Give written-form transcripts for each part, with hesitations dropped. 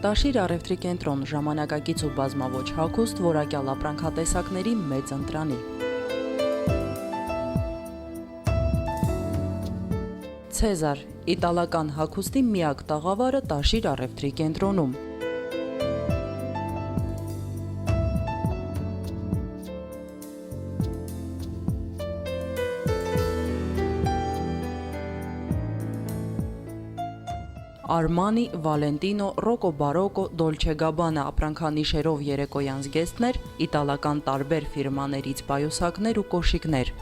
Տաշիր առևտրի կենտրոն ժամանակակից ու բազմաոճ հագուստ որակյալ ապրանքատեսակների մեծ ընտրանի։ Ցեզար իտալական հագուստի միակ տաղավարը Տաշիր առևտրի կենտրոնում։ Արմանի, Վալենտինո, Ռոկո Բարոկո, Դոլչե Գաբանա ապրանքանիշերով երեկոյան զգեստներ, իտալական տարբեր ֆիրմաներից պայուսակներ ու կոշիկներ։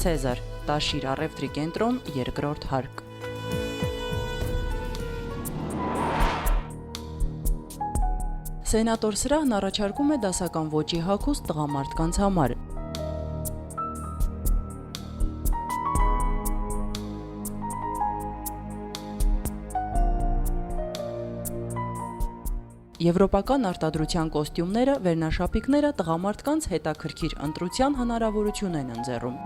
Ցեզար, Տաշիր առևտրի կենտրոն, երկրորդ հարկ։ Սենատոր սրահն առաջարկում է դասական ոճի հագուստ տղամարդկանց համար։ Եվրոպական արտադրության կոստյումները, վերնաշապիկները տղամարդկանց հետաքրքիր ընտրության հնարավորություն են ընձեռում։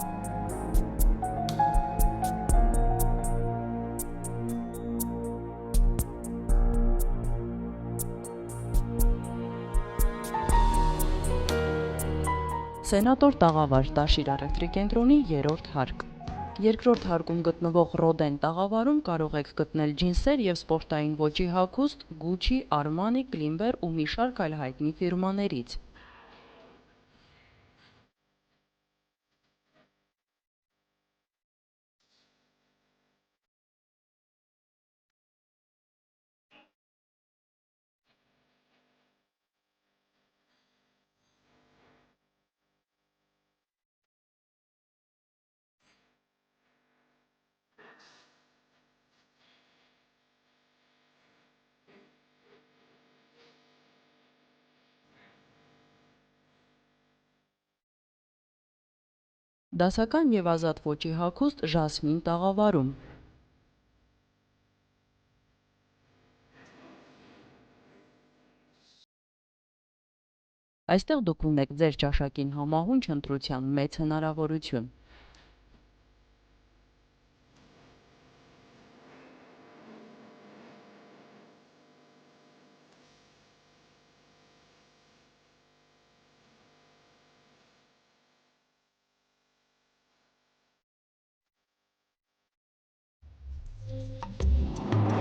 Սենատոր տաղավար Տաշիր առևտրի կենտրոնի երրորդ հարկ։ Երկրորդ հարկում գտնվող Ռոդեն տաղավարում կարող եք գտնել ջինսեր և սպորտային ոճի հագուստ Գուչի, Արմանի, Կլիմբեր ու մի շարք այլ հայտնի ֆիրմաներից։ Դասական և ազատ ոճի հագուստ Ժասմին տաղավարում։ Այստեղ դուք ունեք ձեր ճաշակին համահունչ ընտրության մեծ հնարավորություն։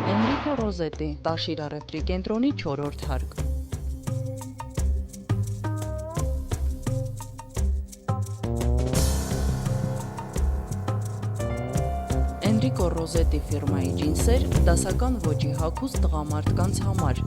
Էնրիկո Ռոզետի Տաշիր առևտրի կենտրոնի 4-րդ հարկ։ Էնրիկո Ռոզետի ֆիրմայի ջինսեր, դասական ոճի հագուստ տղամարդկանց համար։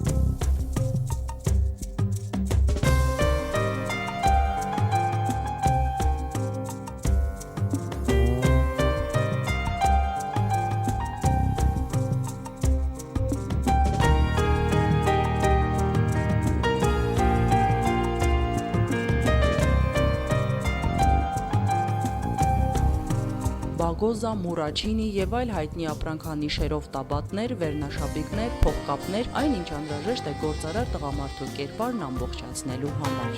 Բագոզա, Մուրաչինի և այլ հայտնի ապրանքանիշերով տաբատներ, վերնաշապիկներ, փողկապներ, այն ինչ անհրաժեշտ է գործարար տղամարդու կերպարն ամբողջացնելու համար։